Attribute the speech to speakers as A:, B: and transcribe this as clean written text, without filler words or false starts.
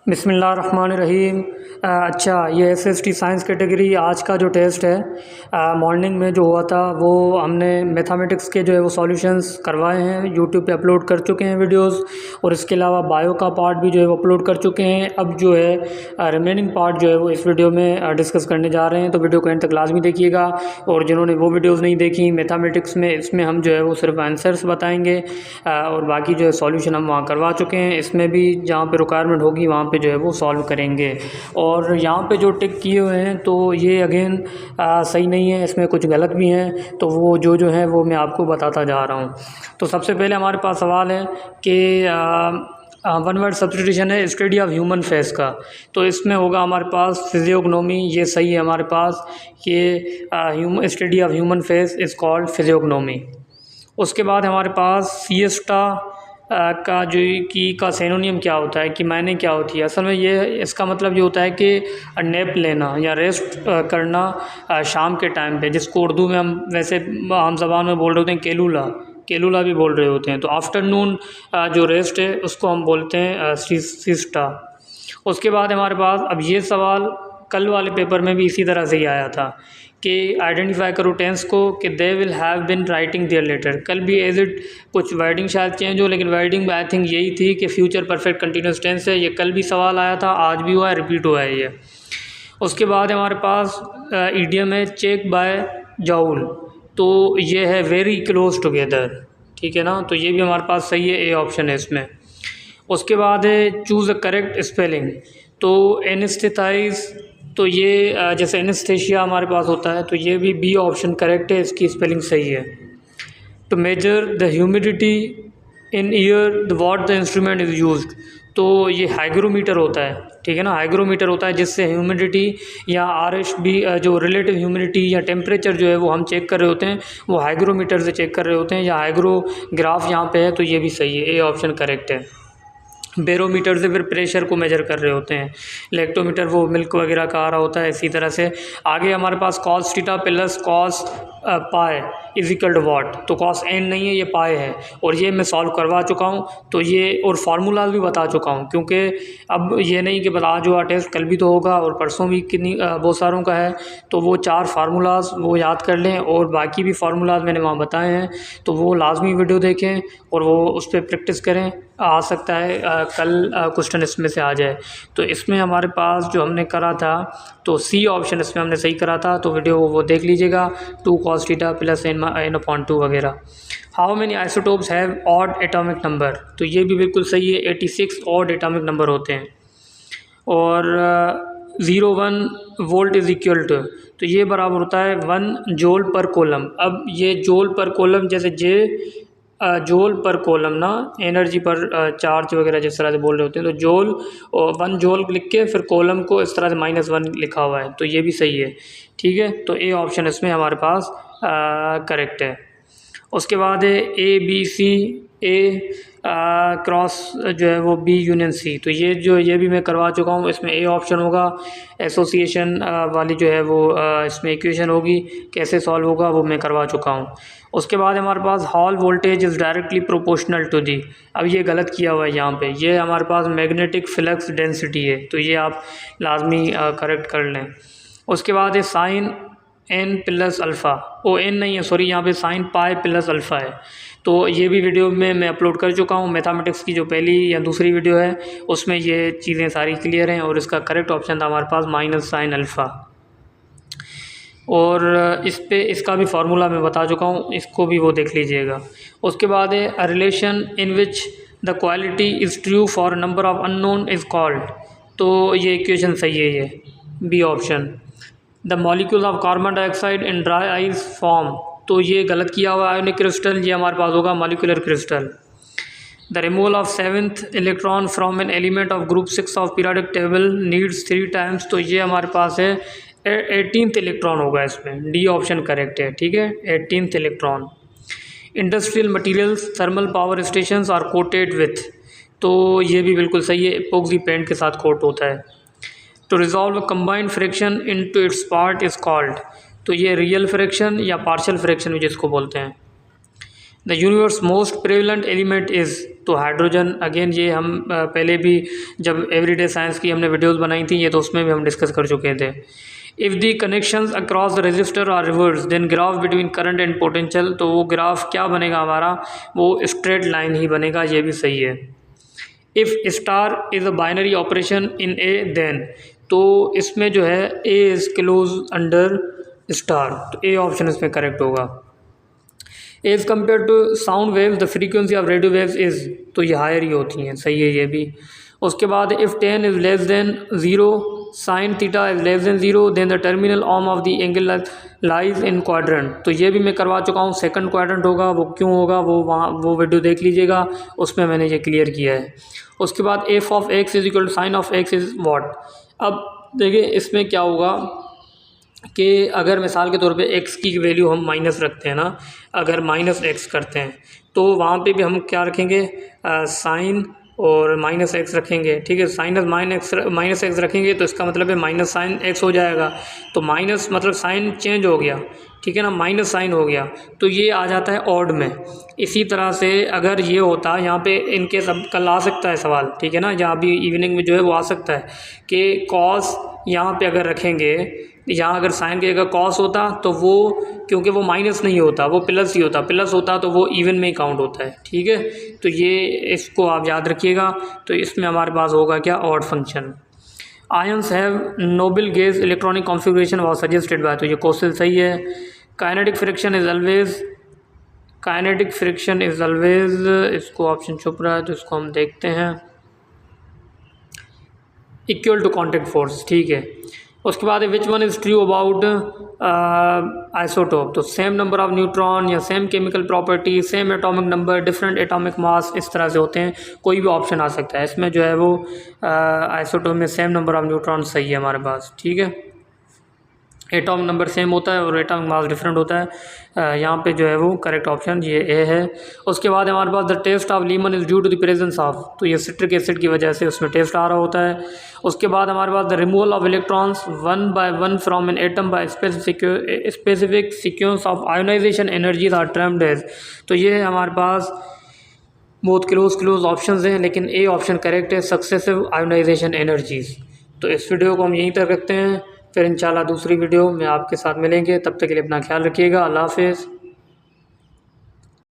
A: बिस्मिल्लाहिर्रहमानिर्रहीम। अच्छा, ये एसएसटी साइंस कैटेगरी आज का जो टेस्ट है मॉर्निंग में जो हुआ था वो हमने मैथमेटिक्स के जो है वो सॉल्यूशंस करवाए हैं, यूट्यूब पे अपलोड कर चुके हैं वीडियोस। और इसके अलावा बायो का पार्ट भी जो है वो अपलोड कर चुके हैं। अब जो है रिमेनिंग पार्ट जो है वो इस वीडियो में डिस्कस करने जा रहे हैं, तो वीडियो को एंड तक लाजमी देखिएगा। और जिन्होंने वो वीडियोज़ नहीं देखी मैथमेटिक्स में, इसमें हम जो है वो सिर्फ आंसर्स बताएँगे और बाकी जो है सॉल्यूशन हम वहाँ करवा चुके हैं। इसमें भी जहाँ पे रिक्वायरमेंट होगी वहाँ पे जो है वो सॉल्व करेंगे। और यहाँ पे जो टिक किए हुए हैं तो ये अगेन सही नहीं है, इसमें कुछ गलत भी हैं, तो वो जो है वो मैं आपको बताता जा रहा हूँ। तो सबसे पहले हमारे पास सवाल है कि वन वर्ड सब्स्टिट्यूशन है स्टडी ऑफ ह्यूमन फेस का, तो इसमें होगा हमारे पास फिजियोग्नोमी। ये सही है हमारे पास कि study of human face is called physiognomy. उसके बाद हमारे पास सिएस्टा का जो का सिनोनियम क्या होता है, कि मायने क्या होती है। असल में ये इसका मतलब ये होता है कि नैप लेना या रेस्ट करना शाम के टाइम पे, जिसको उर्दू में हम वैसे आम ज़बान में बोल रहे होते हैं केलूला भी बोल रहे होते हैं। तो आफ्टरनून जो रेस्ट है उसको हम बोलते हैं सिएस्टा। उसके बाद हमारे पास अब ये सवाल कल वाले पेपर में भी इसी तरह से ही आया था कि आइडेंटिफाई करो टेंस को कि they will have been writing their letter. कल भी एज इट कुछ वर्डिंग शायद चेंज हो, लेकिन वर्डिंग आई थिंक यही थी कि फ्यूचर परफेक्ट कंटिन्यूस टेंस है। ये कल भी सवाल आया था, आज भी हुआ है, रिपीट हुआ है ये। उसके बाद हमारे पास ईडियम है चेक बाय जाउल, तो ये है वेरी क्लोज टुगेदर, ठीक है ना। तो ये भी हमारे पास सही है, ए ऑप्शन है इसमें। उसके बाद है चूज़ अ करेक्ट स्पेलिंग, तो एनेस्थेटाइज, तो ये जैसे एनेस्थेशिया हमारे पास होता है, तो ये भी बी ऑप्शन करेक्ट है, इसकी स्पेलिंग सही है। To measure the humidity in air what the instrument is used, तो ये हाइग्रोमीटर होता है, ठीक है ना। हाइग्रोमीटर होता है जिससे ह्यूमिडिटी या RHB जो रिलेटिव ह्यूमिडिटी या टेम्परेचर जो है वो हम चेक कर रहे होते हैं, वो हाइग्रोमीटर से चेक कर रहे होते हैं, या हाइग्रोग्राफ यहाँ पे है, तो ये भी सही है, ए ऑप्शन करेक्ट है। बैरोमीटर से फिर प्रेशर को मेजर कर रहे होते हैं, लेक्टोमीटर वो मिल्क वगैरह का आ रहा होता है। इसी तरह से आगे हमारे पास cos theta plus cos pi is equal to what, तो कॉस एन नहीं है, ये पाई है, और ये मैं सॉल्व करवा चुका हूँ। तो ये और फार्मूलाज भी बता चुका हूँ, क्योंकि अब ये नहीं कि बता जो टेस्ट कल भी तो होगा और परसों भी कितनी बहुत सारों का है, तो वो 4 फार्मूलाज वो याद कर लें, और बाकी भी फार्मूलाज मैंने वहाँ बताए हैं, तो वो लाजमी वीडियो देखें और वो उस पर प्रैक्टिस करें। आ सकता है कल क्वेश्चन इसमें से आ जाए। तो इसमें हमारे पास जो हमने करा था, तो सी ऑप्शन इसमें हमने सही करा था, तो वीडियो वो देख लीजिएगा, 2 cos थीटा प्लस n/2 वगैरह। How many isotopes have odd atomic number, तो ये भी बिल्कुल सही है, 86 ऑड एटॉमिक नंबर होते हैं। और 0.1 वोल्ट इज़ इक्वल टू, तो ये बराबर होता है 1 जूल पर कूलम। अब ये जूल पर कूलम, जैसे जूल पर कूलम ना, एनर्जी पर चार्ज वगैरह जिस तरह से बोल रहे होते हैं, तो जूल और 1 जूल लिख के फिर कॉलम को इस तरह से -1 लिखा हुआ है, तो ये भी सही है, ठीक है। तो ए ऑप्शन इसमें हमारे पास करेक्ट है। उसके बाद है ABC, ए क्रॉस जो है वो B यूनियन C, तो ये भी मैं करवा चुका हूँ, इसमें ए ऑप्शन होगा। एसोसिएशन वाली जो है वो इसमें इक्वेशन होगी, कैसे सॉल्व होगा वो मैं करवा चुका हूँ। उसके बाद हमारे पास Hall voltage is directly proportional to the, अब ये गलत किया हुआ है यहाँ पे, ये हमारे पास मैग्नेटिक फ्लक्स डेंसिटी है, तो ये आप लाजमी करेक्ट कर लें। उसके बाद है साइन n प्लस अल्फ़ा, ओ n नहीं है सॉरी, यहाँ पे साइन पाई प्लस अल्फ़ा है, तो ये भी वीडियो में मैं अपलोड कर चुका हूँ। मैथमेटिक्स की जो पहली या दूसरी वीडियो है उसमें ये चीज़ें सारी क्लियर हैं, और इसका करेक्ट ऑप्शन था हमारे पास माइनस साइन अल्फ़ा। और इसका भी फार्मूला मैं बता चुका हूँ, इसको भी वो देख लीजिएगा। उसके बाद है a relation in which the quality is true for number of unknown is called, तो ये इक्वेशन सही है, ये B option. The molecule of carbon dioxide in dry ice form, तो ये गलत किया हुआ आयोनिक क्रिस्टल, ये हमारे पास होगा molecular crystal. The removal of 7th electron from an element of group 6 of periodic table needs 3 times, तो ये हमारे पास है 18th इलेक्ट्रॉन होगा इसमें, डी ऑप्शन करेक्ट है, ठीक है, 18th electron. Industrial materials thermal power stations are coated with, तो ये भी बिल्कुल सही है, एपोक्सी पेंट के साथ कोट होता है। To resolve combined fraction into its part is called, तो ये रियल फ्रैक्शन या पार्शियल फ्रैक्शन भी जिसको बोलते हैं। The universe most prevalent element is, तो हाइड्रोजन अगेन ये हम पहले भी जब एवरीडे साइंस की हमने वीडियोस बनाई थी ये, तो उसमें भी हम डिस्कस कर चुके थे। If the connections across the resistor are reverse then graph between current and potential, तो वो ग्राफ क्या बनेगा हमारा, वो स्ट्रेट लाइन ही बनेगा, ये भी सही है। If star is a binary operation in A then, तो इसमें जो है A is close under star, तो ए ऑप्शन इसमें करेक्ट होगा। As compare to sound waves the frequency of radio waves is, तो ये हायर ही होती हैं, सही है ये भी। उसके बाद if 10 is less than 0 sine theta is less than 0 then the terminal arm of the angle lies in quadrant, तो ये भी मैं करवा चुका हूँ, सेकंड क्वाड्रेंट होगा, वो क्यों होगा वो वहाँ वो वीडियो देख लीजिएगा, उसमें मैंने ये क्लियर किया है। उसके बाद F of X is equal to sine of X is what. अब देखिए इसमें क्या होगा कि अगर मिसाल के तौर पे x की वैल्यू हम माइनस रखते हैं ना, अगर माइनस एक्स करते हैं तो वहाँ पे भी हम क्या रखेंगे, साइन और माइनस एक्स रखेंगे, ठीक है। माइनस एक्स रखेंगे तो इसका मतलब है माइनस साइन एक्स हो जाएगा, तो माइनस मतलब साइन चेंज हो गया, ठीक है ना, माइनस साइन हो गया, तो ये आ जाता है ऑड में। इसी तरह से अगर ये होता यहाँ पे इनके सब कल आ सकता है सवाल, ठीक है ना, यहाँ भी इवनिंग में जो है वो आ सकता है कि कॉस यहाँ पे अगर रखेंगे, यहाँ अगर साइन की जगह कॉस होता तो वो क्योंकि वो माइनस नहीं होता, वो प्लस ही होता, प्लस होता तो वो इवन में ही काउंट होता है, ठीक है। तो ये इसको आप याद रखिएगा। तो इसमें हमारे पास होगा क्या, odd function. Ions have noble gas electronic configuration was suggested by, तो ये क्वेश्चन सही है। काइनेटिक फ्रिक्शन इज़ ऑलवेज, इसको ऑप्शन छुप रहा है तो इसको हम देखते हैं, इक्वल टू कॉन्टैक्ट फोर्स, ठीक है। उसके बाद which one is true about isotope, तो सेम नंबर ऑफ न्यूट्रॉन या same chemical property, same atomic number, different atomic mass, इस तरह से होते हैं, कोई भी ऑप्शन आ सकता है। इसमें जो है वो आइसोटोप में सेम नंबर ऑफ न्यूट्रॉन सही है हमारे पास, ठीक है। एटॉमिक नंबर सेम होता है और एटॉमिक मास डिफरेंट होता है, यहाँ पे जो है वो करेक्ट ऑप्शन ये ए है। उसके बाद हमारे पास the test of lemon is due to the presence of, तो ये सिट्रिक एसिड की वजह से उसमें टेस्ट आ रहा होता है। उसके बाद हमारे पास the removal of electrons one by one from an atom by specific sequence of ionization energies are termed as, तो ये हमारे पास बहुत क्लोज ऑप्शंस हैं, लेकिन ए ऑप्शन करेक्ट है, सक्सेसिव आयोनाइजेशन एनर्जीज। तो इस वीडियो को हम यहीं तक रखते हैं, फिर इंशाल्लाह दूसरी वीडियो में आपके साथ मिलेंगे, तब तक के लिए अपना ख्याल रखिएगा, अल्लाह हाफिज़।